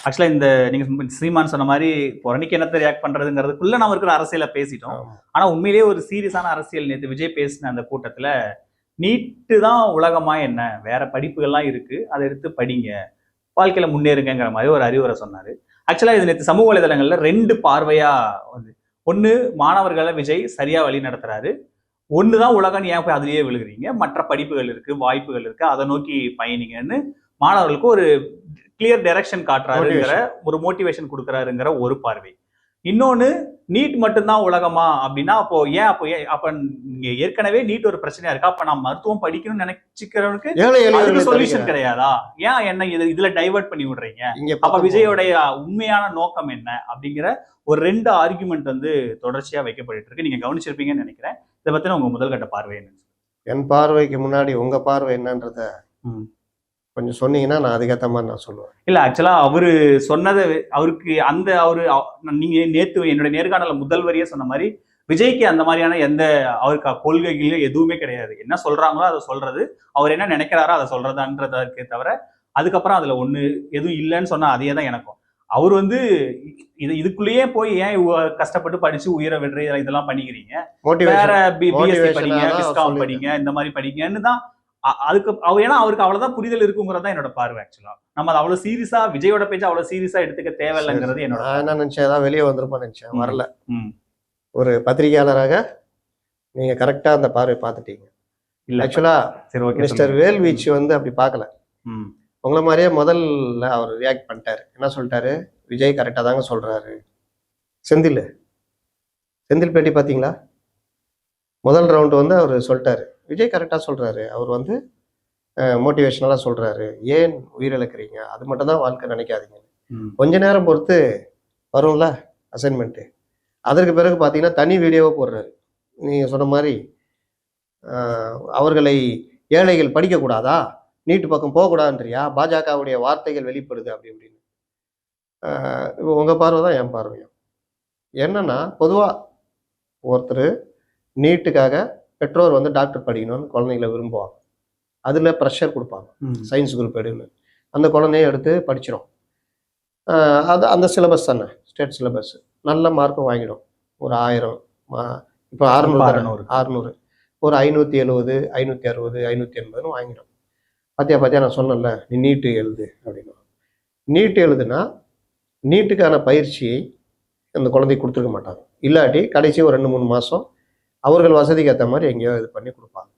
ஆக்சுவலா இந்த நீங்க ஸ்ரீமான் சொன்ன மாதிரி புரணிக்கு என்னத்தை ரியாக்ட் பண்றதுங்கிறதுக்குள்ள நம்ம இருக்கிற அரசியலை பேசிட்டோம். ஆனா உண்மையிலேயே ஒரு சீரியஸான அரசியல் நேற்று விஜய் பேசின அந்த கூட்டத்துல நீட்டு தான் உலகமா என்ன, வேற படிப்புகள்லாம் இருக்கு, அதை எடுத்து படிங்க, வாழ்க்கையில முன்னேறுங்கிற மாதிரி ஒரு அறிவுரை சொன்னாரு. ஆக்சுவலா இது நேற்று சமூக வலைதளங்கள்ல 2 பார்வையா வந்து, ஒண்ணு மாணவர்களை விஜய் சரியா வழி நடத்துறாரு, ஒண்ணுதான் உலகம், ஏன் போய் அதுலயே விழுகுறீங்க, மற்ற படிப்புகள் இருக்கு, வாய்ப்புகள் இருக்கு, அதை நோக்கி பயணிங்கன்னு மாணவர்களுக்கு ஒரு கிளியர் டைரக்ஷன் காட்டுறாருங்கிற ஒரு மோட்டிவேஷன் கொடுக்குறாருங்கிற ஒரு பார்வை. இன்னொன்னு, நீட் மட்டும்தான் உலகமா அப்படின்னா அப்போ ஏன் அப்ப நீங்க ஏற்கனவே நீட் ஒரு பிரச்சனையா இருக்கா, அப்ப நான் மருத்துவம் படிக்கணும்னு நினைச்சுக்கிறவனுக்கு அதுக்கு சொல்யூஷன் கிடையாதா, ஏன் என்ன இதுல டைவர்ட் பண்ணி விடுறீங்க, அப்ப விஜயோடைய உண்மையான நோக்கம் என்ன அப்படிங்கிற ஒரு 2 ஆர்குமெண்ட் வந்து தொடர்ச்சியா வைக்கப்பட்டு இருக்கு. நீங்க கவனிச்சிருப்பீங்கன்னு நினைக்கிறேன். இதை பத்தின உங்க முதல்கட்ட பார்வை என்ன? என் பார்வைக்கு முன்னாடி உங்க பார்வை என்னன்றத கொஞ்சம் சொன்னீங்கன்னா நான் அதுக்கேற்ற மாதிரி நான் சொல்லுவேன். இல்ல ஆக்சுவலா அவரு சொன்னதை அவருக்கு அந்த நீங்க நேத்து என்னுடைய நேர்காணல முதல் வரியே சொன்ன மாதிரி விஜய்க்கு அந்த மாதிரியான எந்த அவருக்கு கொள்கைகளோ எதுவுமே கிடையாது. என்ன சொல்றாங்களோ அதை சொல்றது, அவர் என்ன நினைக்கிறாரோ அதை சொல்றதான்றதற்கே தவிர அதுக்கப்புறம் அதுல ஒண்ணு எதுவும் இல்லைன்னு சொன்னா அதே தான் எனக்கும். அவர் வந்து இதுக்குள்ளேயே போய் ஏன் கஷ்டப்பட்டு படிச்சு உயிரை விடுற இதெல்லாம் பண்ணிக்கிறீங்க, வேற பிஎஸ்சி படிங்க, பிஸ்காம் படிங்க, இந்த மாதிரி படிங்கன்னு தான் அதுக்கு ஏன்னா அவருக்கு அவ்வளவுதான் புரிதல் இருக்குங்கிறதா என்னோட பார்வை. ஆக்சுவலா நம்ம அதை அவ்வளவு சீரியஸா விஜயோட பேச்சு அவ்வளவு சீரியஸா எடுத்துக்க தேவையில்லைங்கிறது என்னோட. என்ன நினைச்சேன், ஏதாவது வெளியே வந்துருப்பா நினைச்சேன், வரல. ஒரு பத்திரிகையாளராக நீங்க கரெக்டா அந்த பார்வை பார்த்துட்டீங்க. ஆக்சுவலா மிஸ்டர் வேல்வீச்சு வந்து அப்படி பார்க்கல. உங்களை மாதிரியே முதல்ல அவர் ரியாக்ட் பண்ணிட்டாரு. என்ன சொல்லிட்டாரு, விஜய் கரெக்டா தாங்க சொல்றாரு. செந்தில் பேட்டி பார்த்தீங்களா? முதல் ரவுண்டு வந்து அவர் சொல்லிட்டாரு, விஜய் கரெக்டாக சொல்கிறாரு, அவர் வந்து மோட்டிவேஷனலாக சொல்கிறாரு, ஏன் உயிரிழக்கிறீங்க, அது மட்டும் தான் வாழ்க்கை நினைக்காதீங்க. கொஞ்ச நேரம் பொறுத்து வரும்ல அசைன்மெண்ட்டு, அதற்கு பிறகு பார்த்தீங்கன்னா தனி வீடியோவை போடுறாரு. நீங்கள் சொன்ன மாதிரி அவர்களை ஏழைகள் படிக்கக்கூடாதா, நீட்டு பக்கம் போகக்கூடாதுன்றியா, பாஜகவுடைய வார்த்தைகள் வெளிப்படுது அப்படி இப்படின்னு. உங்கள் பார்வை தான் என் பார்வையும். என்னன்னா பொதுவாக ஒருத்தர் நீட்டுக்காக பெற்றோர் வந்து டாக்டர் படிக்கணும்னு குழந்தைங்களை விரும்புவாங்க, அதில் ப்ரெஷர் கொடுப்பாங்க, சயின்ஸ் குரூப் எடுன்னு. அந்த குழந்தைய எடுத்து படிச்சிடும். அது அந்த சிலபஸ் தானே, ஸ்டேட் சிலபஸ். நல்ல மார்க்கும் வாங்கிடும். ஒரு 1000, இப்போ 600, ஒரு 570, 560, 580 வாங்கிடும். பார்த்தியா நான் சொன்னேன்ல, நீ நீட்டு எழுது அப்படின்னு. நீட்டு எழுதுனா நீட்டுக்கான பயிற்சியை அந்த குழந்தைக்கு கொடுத்துருக்க மாட்டாங்க. இல்லாட்டி கடைசி ஒரு 2-3 மாதம் அவர்கள் வசதிக்கு ஏற்ற மாதிரி எங்கேயோ இது பண்ணி கொடுப்பாங்க.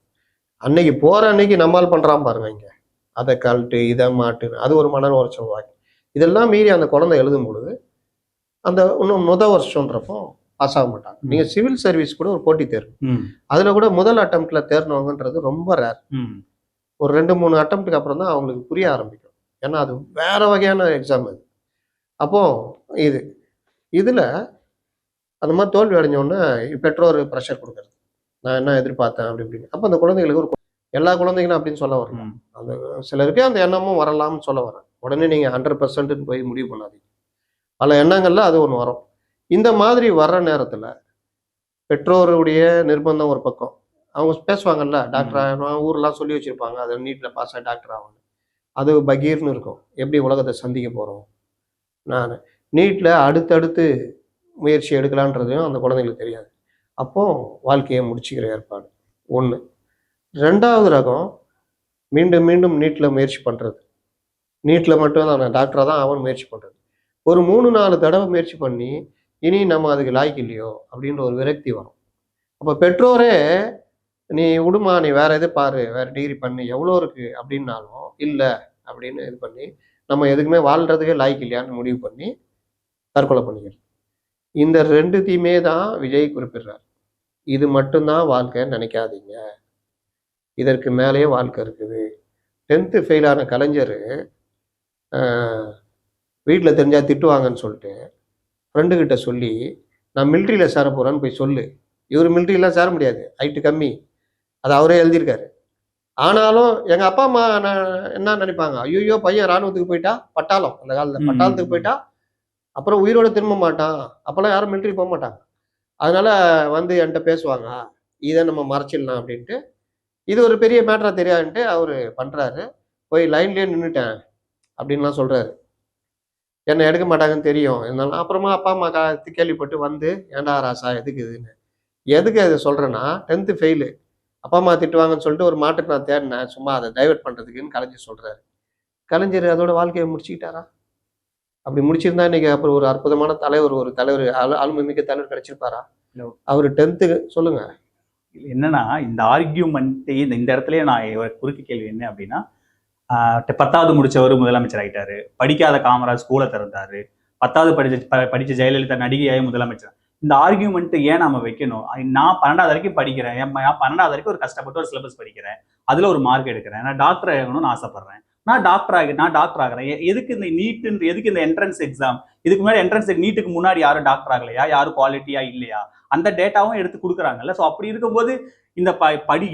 அன்னைக்கு போகிற அன்னைக்கு நம்மால் பண்ணுறான் பாருங்க, இங்கே அதை கழட்டு இதை மாட்டுன்னு, அது ஒரு மன உரைச்சல் வாங்கி இதெல்லாம் மீறி அந்த குழந்தை எழுதும் பொழுது அந்த இன்னும் முதல் வருஷன்றப்போ பாஸ் ஆக மாட்டாங்க. நீங்கள் சிவில் சர்வீஸ் கூட ஒரு போட்டி தேர்வு, அதில் கூட முதல் அட்டம்ப்டில் தேர்னவங்கன்றது ரொம்ப ரேர். ஒரு 2-3 அட்டம்ப்டுக்கு அப்புறம் தான் அவங்களுக்கு புரிய ஆரம்பிக்கும். ஏன்னா அது வேற வகையான எக்ஸாம் அது. அப்போ இதில் அந்த மாதிரி தோல்வி அடைஞ்சோடனே பெற்றோர் ப்ரெஷர் கொடுக்குறது, நான் என்ன எதிர்பார்த்தேன் அப்படி இப்படின்னு. அப்போ அந்த குழந்தைகளுக்கு ஒரு எல்லா குழந்தைகளும் அப்படின்னு சொல்ல வரல, அந்த சிலருக்கு அந்த எண்ணமும் வரலாம்னு சொல்ல வரேன். உடனே நீங்கள் 100% போய் முடிவு பண்ணாதீங்க. பல எண்ணங்கள்ல அது ஒன்று வரும். இந்த மாதிரி வர்ற நேரத்தில் பெற்றோருடைய நிர்பந்தம் ஒரு பக்கம், அவங்க பேசுவாங்கல்ல, டாக்டர் ஆகணும் ஊரெலாம் சொல்லி வச்சுருப்பாங்க, அதை நீட்டில் பாஸ் ஆகி டாக்டர் ஆகணும், அது பகீர்னு இருக்கும். எப்படி உலகத்தை சந்திக்க போகிறோம், நான் நீட்டில் அடுத்தடுத்து முயற்சி எடுக்கலான்றதையும் அந்த குழந்தைங்களுக்கு தெரியாது. அப்போ வாழ்க்கையை முடிச்சுக்கிற ஏற்பாடு ஒன்று. 2வது ரகம், மீண்டும் மீண்டும் நீட்டில் முயற்சி பண்ணுறது. நீட்டில் மட்டும் தான் நான் டாக்டராக தான் அவன் முயற்சி பண்ணுறது. ஒரு 3-4 தடவை முயற்சி பண்ணி இனி நம்ம அதுக்கு லாய்க்கு இல்லையோ அப்படின்ற ஒரு விரக்தி வரும். அப்போ பெற்றோரே நீ விடுமா, நீ வேற எது பாரு, வேற டிகிரி பண்ணி எவ்வளோ இருக்கு அப்படின்னாலும் இல்லை அப்படின்னு இது பண்ணி நம்ம எதுக்குமே வாழ்கிறதுக்கே லாய்க்கு இல்லையான்னு முடிவு பண்ணி தற்கொலை பண்ணிக்கிறது. இந்த 2த்தையுமே தான் விஜய் குறிப்பிடுறார். இது மட்டும்தான் வாழ்க்கைன்னு நினைக்காதீங்க, இதற்கு மேலேயே வாழ்க்கை இருக்குது. 10th ஃபெயிலான கலைஞர் வீட்டில் தெரிஞ்சால் திட்டுவாங்கன்னு சொல்லிட்டு ஃப்ரெண்டுக்கிட்ட சொல்லி நான் மிலிட்ரியில் சேர போகிறேன்னு போய் சொல்லு. இவர் மிலிட்ரிலாம் சேர முடியாது, ஹைட்டு கம்மி, அது அவரே எழுதியிருக்காரு. ஆனாலும் எங்கள் அப்பா அம்மா என்ன நினைப்பாங்க, ஐயோ பையன் இராணுவத்துக்கு போயிட்டா, பட்டாளம் அந்த காலத்தில் பட்டாளத்துக்கு போயிட்டா அப்புறம் உயிரோட திரும்ப மாட்டான், அப்போல்லாம் யாரும் மிலிட்ரி போக மாட்டாங்க, அதனால வந்து என்கிட்ட பேசுவாங்க, இதை நம்ம மறைச்சிடலாம் அப்படின்ட்டு. இது ஒரு பெரிய மேட்டரா தெரியாதுன்ட்டு அவர் பண்ணுறாரு. போய் லைன்லேயே நின்றுட்டேன் அப்படின்லாம் சொல்கிறாரு. என்னை எடுக்க மாட்டாங்கன்னு தெரியும். இருந்தாலும் அப்புறமா அப்பா அம்மா கேள்விப்பட்டு வந்து, ஏன்டா ராசா எதுக்கு இதுன்னு. எதுக்கு அதை சொல்றேன்னா 10th ஃபெயிலு. அப்பா அம்மா திட்டுவாங்கன்னு சொல்லிட்டு ஒரு மாட்டுக்கு நான் தேடினேன். சும்மா அதை டைவர்ட் பண்றதுக்குன்னு கலைஞர் சொல்றாரு. கலைஞர் அதோட வாழ்க்கையை முடிச்சுக்கிட்டாரா? அப்படி முடிச்சிருந்தா இன்னைக்கு அப்புறம் ஒரு அற்புதமான தலைவர், ஒரு தலைவர் ஆளுமைமிக்க தலைவர் கிடைச்சிருப்பாரா? அவரு 10th சொல்லுங்க. என்னன்னா இந்த ஆர்கியூமெண்ட் இந்த இடத்துலயே நான் ஒரு குறுக்கு கேள்வி என்ன அப்படின்னா, 10வது முடிச்சவர் முதலமைச்சர் ஆயிட்டாரு, படிக்காத காமராஜ் ஸ்கூலை திறந்தாரு, 10வது படிச்ச ஜெயலலிதா நடிகையாய் முதலமைச்சர். இந்த ஆர்கியூமெண்ட் ஏன் நாம வைக்கணும்? நான் 12வது வரைக்கும் படிக்கிறேன், நான் 12வது வரைக்கும் ஒரு கஷ்டப்பட்டு ஒரு சிலபஸ் படிக்கிறேன், அதுல ஒரு மார்க் எடுக்கிறேன், நான் டாக்டர் ஆகணும்னு ஆசைப்படுறேன், நான் டாக்டர் ஆகிறேன். எதுக்கு இந்த நீட், எதுக்கு இந்த என்ட்ரன்ஸ் எக்ஸாம்? இதுக்கு முன்னாடி என்ட்ரன்ஸ் நீட்டுக்கு முன்னாடி யாரும் டாக்டர் ஆகலையா? யாரும் குவாலிட்டியா இல்லையா? அந்த டேட்டாவும் எடுத்து கொடுக்குறாங்கல்ல. ஸோ அப்படி இருக்கும்போது இந்த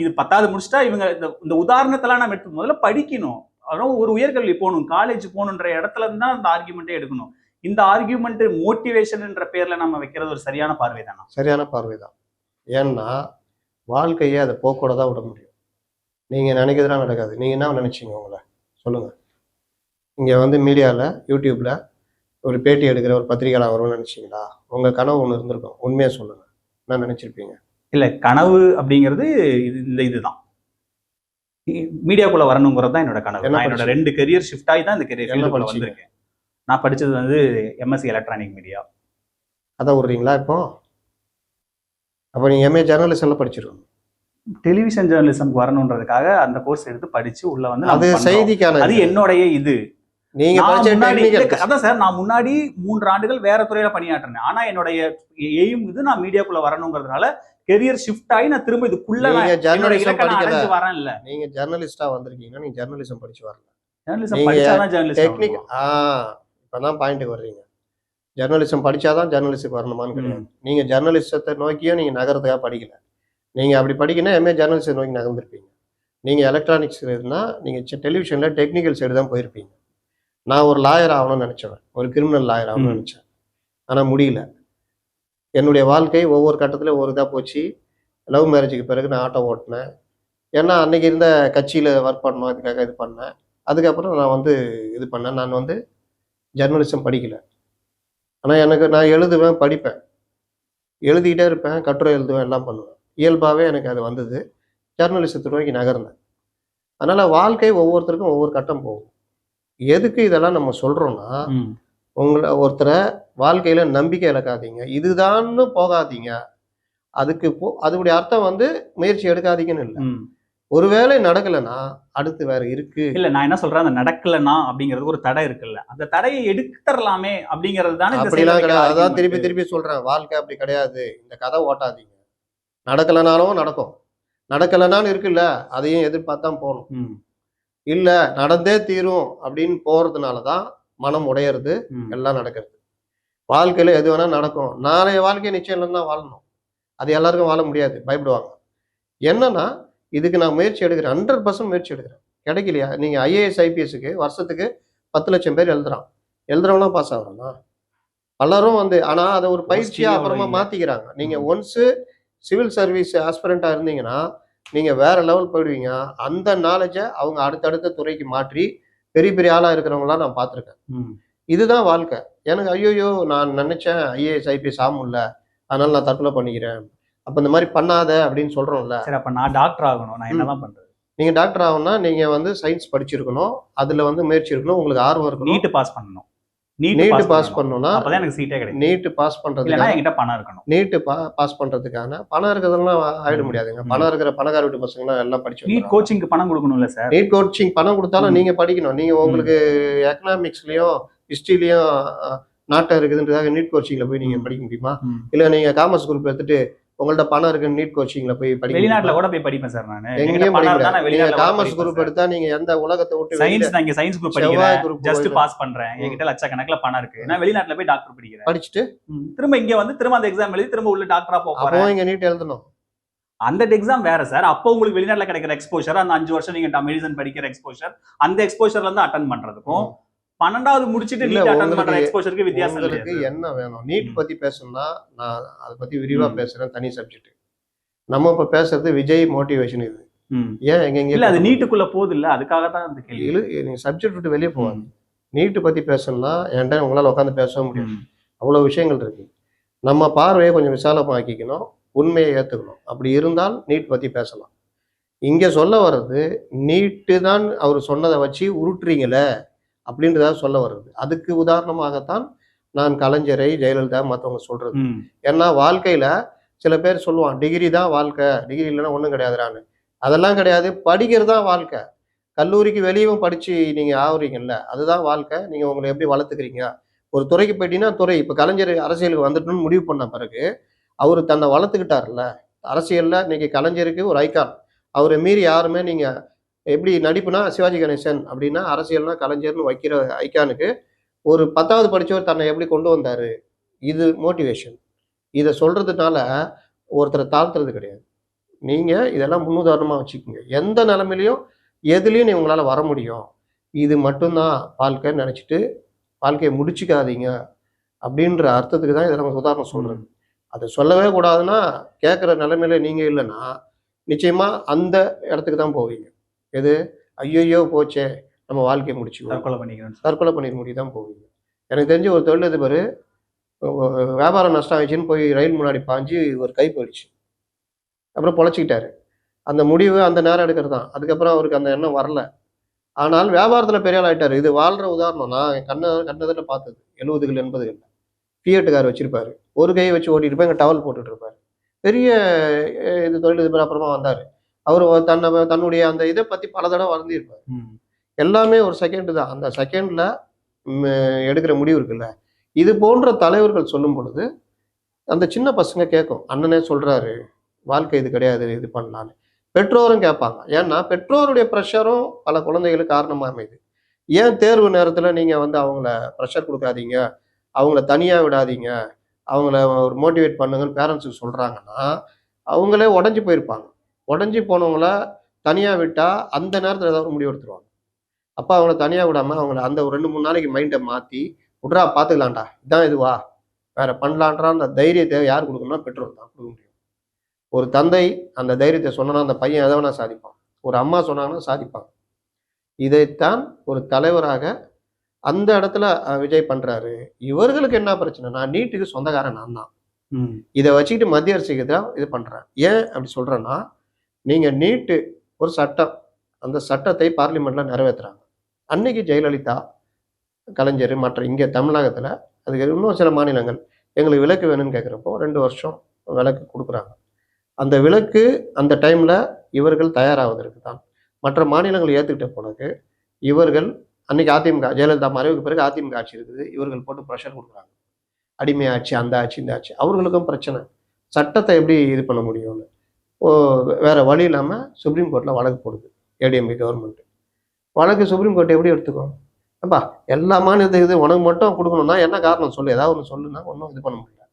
இது 10வது முடிச்சுட்டா இவங்க இந்த உதாரணத்தெல்லாம் நம்ம எடுத்து முதல்ல படிக்கணும், அப்புறம் ஒரு உயர்கல்வி போகணும், காலேஜ் போகணுன்ற இடத்துல இருந்து தான் அந்த ஆர்கியூமெண்ட்டே எடுக்கணும். இந்த ஆர்கியூமெண்ட் மோட்டிவேஷன்ன்ற பேர்ல நம்ம வைக்கிறது ஒரு சரியான பார்வை தானா? சரியான பார்வை தான். ஏன்னா வாழ்க்கையே அதை போக்கோட தான் விட முடியும். நீங்க நினைக்கிறதுலாம் நடக்காது. நீங்க என்ன நினைச்சீங்க? உங்களை சொல்லுங்க. இங்க வந்து மீடியாவில் யூடியூப்ல ஒரு பேட்டி எடுக்கிற ஒரு பத்திரிகையாளர் வரும்னு நினைச்சீங்களா? உங்க கனவு ஒன்று இருந்திருக்கும். உண்மையா சொல்லுங்க, என்ன நினைச்சிருப்பீங்க? இல்ல, கனவு அப்படிங்கிறது இதுதான், மீடியாக்குள்ள வரணுங்கிறது தான் என்னோட கனவு. என்னோட 2 கெரியர் ஷிஃப்ட் ஆகி தான் இந்த கெரியர் வந்திருக்கேன். நான் படிச்சது வந்து எம்எஸ்சி எலக்ட்ரானிக் மீடியா. அதான் விடுறீங்களா இப்போ? அப்போ நீங்க எம்ஏ ஜெர்னலிசம்ல படிச்சிருக்கணும். டெலிவிஷன் ஜெர்னலிசம்க்கு வரணுன்றதுக்காக அந்த கோர்ஸ் எடுத்து படிச்சு உள்ள வந்து அது செய்திக்கான, அது என்னுடைய இது. நீங்க அதான் சார், நான் முன்னாடி 3 ஆண்டுகள் வேற துறையில பணியாற்றினேன். ஆனா என்னுடைய எய்ம் இது, நான் மீடியாக்குள்ள வரணுங்கிறதுனால கெரியர் ஷிஃப்ட் ஆகி நான் திரும்ப இதுக்குள்ள வரேன். இல்ல, நீங்க ஜெர்னலிஸ்டா வந்திருக்கீங்கன்னா நீங்க ஜெர்னலிசம் படிச்சு வரல. ஜெர்னலிசம் படிச்சாதான் ஜெர்னலிஸ்ட். டெக்னிக் இப்பதான் பாயிண்ட்டுக்கு வர்றீங்க. ஜெர்னலிசம் படிச்சாதான் ஜெர்னலிஸ்டுக்கு வரணுமான்னு கிடையாது. நீங்க ஜெர்னலிசத்தை நோக்கியும் நீங்க நகரத்துக்காக படிக்கல. நீங்க அப்படி படிக்கணும் எம்ஏ ஜெர்னலிஸ்ட் நோக்கி நகர்ந்துருப்பீங்க. நீங்க எலக்ட்ரானிக்ஸ் இருந்தா நீங்க டெலிவிஷன்ல டெக்னிக்கல் சைடு தான் போயிருப்பீங்க. நான் ஒரு லாயர் ஆகணும்னு நினைச்சவன், ஒரு கிரிமினல் லாயர் ஆகணும்னு நினைச்சேன். ஆனா முடியல. என்னுடைய வாழ்க்கை ஒவ்வொரு கட்டத்துல ஒரு இதாக போச்சு. லவ் மேரேஜுக்கு பிறகு நான் ஆட்டோ ஓட்டினேன். ஏன்னா அன்னைக்கு இருந்த கட்சியில ஒர்க் பண்ணணும், இதுக்காக இது பண்ணேன். அதுக்கப்புறம் நான் வந்து இது பண்ணேன். நான் வந்து ஜெர்னலிசம் படிக்கல. ஆனால் எனக்கு நான் எழுதுவேன், படிப்பேன், எழுதிக்கிட்டே இருப்பேன், கட்டுரை எழுதுவேன், எல்லாம் பண்ணுவேன். இயல்பாகவே எனக்கு அது வந்தது. ஜெர்னலிசத்தை நோக்கி நகர்ந்தேன். அதனால் வாழ்க்கை ஒவ்வொருத்தருக்கும் ஒவ்வொரு கட்டம் போகும். எதுக்கு இதெல்லாம் நம்ம சொல்கிறோன்னா, உங்களை ஒருத்தரை வாழ்க்கையில் நம்பிக்கை இழக்காதீங்க, இதுதான்னு போகாதீங்க. அதுடைய அர்த்தம் வந்து முயற்சி எடுக்காதீங்கன்னு இல்லை. ஒருவேளை நடக்கலைன்னா அடுத்து வேற இருக்கு. இல்ல, நான் என்ன சொல்றேன், அந்த நடக்கலன்னா அப்படிங்கிறது ஒரு தடை இருக்குல்ல, அந்த தடையை எடுத்துடலாமே அப்படிங்கிறது தானே. அப்படிலாம் கிடையாது. அதான் திருப்பி திருப்பி சொல்றேன், வாழ்க்கை அப்படி கிடையாது. இந்த கதை ஓட்டாதீங்க. நடக்கலைனாலும் நடக்கும், நடக்கலைனாலும் இருக்குல்ல, அதையும் எதிர்பார்த்தான் போகணும். இல்ல நடந்தே தீரும் அப்படின்னு போறதுனாலதான் மனம் உடையிறது, எல்லாம் நடக்கிறது. வாழ்க்கையில எது வேணா நடக்கும். நாளைய வாழ்க்கை நிச்சயம் தான் வாழணும். அது எல்லாருக்கும் வாழ முடியாது, பயப்படுவாங்க. என்னன்னா இதுக்கு நான் முயற்சி எடுக்கிறேன், 100% முயற்சி எடுக்கிறேன். கிடைக்கலையா? நீங்க ஐஏஎஸ் ஐபிஎஸ்க்கு வருஷத்துக்கு 10 லட்சம் பேர் எழுதுறவங்களாம் பாஸ் ஆகுறாங்க எல்லாரும் வந்து. ஆனா அதை ஒரு பயிற்சியா அப்புறமா மாத்திக்கிறாங்க. நீங்க ஒன்ஸ் சிவில் சர்வீஸ் ஆஸ்பிரண்டா இருந்தீங்கன்னா நீங்க வேற லெவல் போயிடுவீங்க. அந்த நாலேஜை அவங்க அடுத்தடுத்த துறைக்கு மாற்றி பெரிய பெரிய ஆளா இருக்கிறவங்களாம் நான் பார்த்துருக்கேன். இதுதான் வாழ்க்கை. எனக்கு ஐயோயோ நான் நினைச்சேன் ஐஏஎஸ் ஐபிஎஸ் ஆகும்ல, அதனால நான் தற்கொலை பண்ணிக்கிறேன், அப்ப இந்த மாதிரி பண்ணாத அப்படின்னு சொல்றோம்ல. சரி, அப்ப நான் டாக்டர் ஆகணும், நான் என்னதான் பண்றது? நீங்க டாக்டர் ஆகணும்னா நீங்க வந்து சயின்ஸ் படிச்சிருக்கணும், அதுல வந்து முயற்சி இருக்கணும், உங்களுக்கு ஆர்வம் இருக்கணும், நீட் பாஸ் பண்ணணும். நீட் பாஸ் பண்ணணும்னா அப்பதான் எனக்கு சீட்டே கிடைக்கும். நீட் பாஸ் பண்றதுக்கு என்கிட்ட பணம் இருக்கணும். நீட் பாஸ் பண்றதுக்கான பணம் இருக்கிறதெல்லாம் ஆயிட முடியாதுங்க. பணம் இருக்கிற பணக்கார வீட்டு பசங்க எல்லாம் படிச்சு நீட் கோச்சிங்க்கு பணம் கொடுக்கணும்ல சார். நீட் கோச்சிங் பணம் கொடுத்தாலும் நீங்க படிக்கணும். நீங்க உங்களுக்கு எக்கனாமிக்ஸ்லயும் ஹிஸ்டரியிலயும் நாட்டம் இருக்குதுன்றதாக நீட் கோச்சிங்ல போய் நீங்க படிக்க முடியுமா? இல்ல நீங்க காமர்ஸ் குரூப் எடுத்துட்டு உங்கள்ட்ட பணம் இருக்கு நீட் கோச்சிங்ல போய் படிக்க? வெளிநாட்டுல கூட போய் படிப்பேன் சார் நான். எங்கேயும் படிக்க. காமர்ஸ் குரூப் எடுத்தா நீங்க எந்த உலகத்தை விட்டு சயின்ஸ், நான் இங்க சயின்ஸ் குரூப் படிக்கிறேன், ஜஸ்ட் பாஸ் பண்றேன், என்கிட்ட லட்சக்கணக்கில் பணம் இருக்கு, நான் வெளிநாட்டுல போய் டாக்டர் படிக்கிறேன், படிச்சுட்டு திரும்ப இங்க வந்து திரும்ப அந்த எக்ஸாம் எழுதி திரும்ப உள்ள டாக்டரா போறேன். இங்க நீட் எழுதணும். அந்த எக்ஸாம் வேற சார். அப்போ உங்களுக்கு வெளிநாட்டுல கிடைக்கிற எக்ஸ்போஷர், அந்த 5 வருஷம் நீங்க மெடிசன் படிக்கிற எக்ஸ்போஷர், அந்த எக்ஸ்போஷர்ல இருந்து அட்டன் பண்றதுக்கும் 12வது முடிச்சிட்டு நீட் அட்டெண்ட் பண்ற எக்ஸ்போஷருக்கு வித்தியாசம் இருக்கு. என்ன வேணும்? நீட் பத்தி பேசணும்னா நான் அதை பத்தி விரிவா பேசுறேன், தனி சப்ஜெக்ட். நம்ம இப்ப பேசுறது விஜய் மோட்டிவேஷன். இது ஏன் எங்க இல்ல அது நீட்டுக்குள்ள போகுது இல்ல, அதுக்காக தான் அந்த கேள்வி. நீங்க சப்ஜெக்ட் விட்டு வெளியே போவாங்க. நீட்டு பற்றி பேசணும்னா என்கிட்ட உங்களால் உட்காந்து பேசவும் முடியும். ம். அவ்வளோ விஷயங்கள் இருக்கு. நம்ம பார்வையை கொஞ்சம் விசாலமாக்கிக்கணும், உண்மையை ஏற்றுக்கணும். அப்படி இருந்தால் நீட் பற்றி பேசலாம். இங்கே சொல்ல வர்றது நீட்டு தான் அவர் சொன்னதை வச்சு உருட்டுறீங்களே அப்படின்றதா சொல்ல வருது. அதுக்கு உதாரணமாகத்தான் நான் கலைஞரை, ஜெயலலிதா மற்றவங்க சொல்றது. ம். ஏன்னா வாழ்க்கையில சில பேர் சொல்லுவான் டிகிரி தான் வாழ்க்கை, டிகிரி இல்லைன்னா ஒன்றும் கிடையாதுறான்னு. அதெல்லாம் கிடையாது. படிக்கிறது தான் வாழ்க்கை. கல்லூரிக்கு வெளியவும் படிச்சு நீங்க ஆகுறீங்கல்ல, அதுதான் வாழ்க்கை. நீங்க உங்களை எப்படி வளர்த்துக்கிறீங்க. ஒரு துறைக்கு போயிட்டீங்கன்னா துறை. இப்ப கலைஞர் அரசியலுக்கு வந்துட்டணும்னு முடிவு பண்ண பிறகு அவரு தன்னை வளர்த்துக்கிட்டாருல்ல. அரசியல்ல இன்னைக்கு கலைஞருக்கு ஒரு ஐகான். அவரை மீறி யாருமே நீங்க எப்படி நடிப்புனா சிவாஜி கணேசன் அப்படின்னா அரசியல்னா கலைஞர்னு வைக்கிற ஐகானுக்கு ஒரு 10வது படிச்சவர் தன்னை எப்படி கொண்டு வந்தாரு. இது மோட்டிவேஷன். இதை சொல்றதுனால ஒருத்தரை தாழ்த்துறது கிடையாது. நீங்க இதெல்லாம் முன்னுதாரணமா வச்சுக்கோங்க. எந்த நிலைமையிலையும் எதுலயும் உங்களால வர முடியும். இது மட்டும்தான் வாழ்க்கைன்னு நினைச்சிட்டு வாழ்க்கையை முடிச்சுக்காதீங்க அப்படின்ற அர்த்தத்துக்கு தான் இதை நம்ம உதாரணம் சொல்றது. அதை சொல்லவே கூடாதுன்னா கேட்குற நிலைமையில நீங்க இல்லைன்னா நிச்சயமா அந்த இடத்துக்கு தான் போவீங்க. எது ஐயோ போச்சே நம்ம வாழ்க்கையை முடிச்சுக்குவோம், தற்கொலை பண்ணிக்கணும்னு தற்கொலை பண்ணிட முடியும் தான் போவீங்க. எனக்கு தெரிஞ்சு ஒரு தொழிலதிபர் வியாபாரம் நஷ்டம் ஆயிடுச்சுன்னு போய் ரயில் முன்னாடி பாஞ்சு ஒரு கை போயிடுச்சு. அப்புறம் பொழைச்சிக்கிட்டாரு. அந்த முடிவு அந்த நேரம் எடுக்கிறது தான். அதுக்கப்புறம் அவருக்கு அந்த எண்ணம் வரல. ஆனால் வியாபாரத்தில் பெரிய ஆள் ஆயிட்டாரு. இது வாழ்ற உதாரணம். நான் கண்ணதில் பார்த்தது 70கள் 80கள். ஃபியட் கார் வச்சிருப்பாரு. ஒரு கையை வச்சு ஓட்டிட்டு இருப்பார், இங்கே டவல் போட்டுட்டு இருப்பாரு. பெரிய இது தொழிலதிபர் அப்புறமா வந்தார். அவர் தன்னுடைய அந்த இதை பற்றி பல தடவை வருந்திருப்பார். எல்லாமே ஒரு செகண்ட் தான். அந்த செகண்ட்ல எடுக்கிற முடிவு இருக்குல்ல, இது போன்ற தலைவர்கள் சொல்லும் பொழுது அந்த சின்ன பசங்க கேட்கும். அண்ணனே சொல்றாரு வாழ்க்கை இது கிடையாது, இது பண்ணலான்னு. பெற்றோரும் கேட்பாங்க. ஏன்னா பெற்றோருடைய ப்ரெஷரும் பல குழந்தைகளுக்கு காரணமாக அமையுது. ஏன் தேர்வு நேரத்தில் நீங்கள் அவங்கள ப்ரெஷர் கொடுக்காதீங்க, அவங்கள தனியாக விடாதீங்க, அவங்கள ஒரு மோட்டிவேட் பண்ணுங்கன்னு பேரண்ட்ஸுக்கு சொல்கிறாங்கன்னா அவங்களே உடஞ்சி போயிருப்பாங்க. உடஞ்சி போனவங்கள தனியாக விட்டால் அந்த நேரத்தில் ஏதாவது முடிவு எடுத்துருவாங்க. அப்போ அவங்கள தனியாக விடாமல் அவங்கள அந்த ஒரு 2-3 நாளைக்கு மைண்டை மாற்றி விட்றா பார்த்துக்கலாம்டா, இதான் இதுவா வேற பண்ணலான்றா அந்த தைரியத்தை யார் கொடுக்கணும்னா பெற்றோர் தான் கொடுக்க முடியும். ஒரு தந்தை அந்த தைரியத்தை சொன்னா அந்த பையன் எதை வேணா சாதிப்பான். ஒரு அம்மா சொன்னாங்கன்னா சாதிப்பான். இதைத்தான் ஒரு தலைவராக அந்த இடத்துல விஜய் பண்றாரு. இவர்களுக்கு என்ன பிரச்சனைனா நீட்டுக்கு சொந்தக்காரன் நான் தான். இதை வச்சுக்கிட்டு மத்திய அரசுக்கு தான் இது பண்றேன். ஏன் அப்படி சொல்றேன்னா, நீங்க நீட்டு ஒரு சட்டம், அந்த சட்டத்தை பார்லிமெண்ட்ல நிறைவேற்றுறாங்க. அன்னைக்கு ஜெயலலிதா, கலைஞர் மற்ற இங்கே தமிழகத்துல அதுக்கு இன்னும் சில மாநிலங்கள் எங்களுக்கு விலக்கு வேணும்னு கேட்குறப்போ 2 வருஷம் விலக்கு கொடுக்குறாங்க. அந்த விலக்கு அந்த டைம்ல இவர்கள் தயாராவதற்கு தான். மற்ற மாநிலங்கள் ஏற்றுக்கிட்ட பிறகு இவர்கள் அன்னைக்கு அதிமுக ஜெயலலிதா மறைவுக்கு பிறகு அதிமுக ஆட்சி இருக்குது. இவர்கள் போட்டு ப்ரெஷர் கொடுக்குறாங்க. அடிமை ஆட்சி, அந்த ஆட்சி, இந்த ஆட்சி. அவர்களுக்கும் பிரச்சனை. சட்டத்தை எப்படி இது பண்ண முடியும்னு வேற வழி இல்லாமல் சுப்ரீம் கோர்ட்டில் வழக்கு போடுது ஏடிஎம்கே கவர்மெண்ட். வழக்கு சுப்ரீம் கோர்ட் எப்படி எடுத்துக்கும்? அப்பா எல்லா மாநிலத்துக்கு இது உனக்கு மட்டும் கொடுக்கணும்னா என்ன காரணம் சொல்லு, ஏதாவது ஒன்று சொல்லுன்னா ஒன்றும் இது பண்ண முடியல,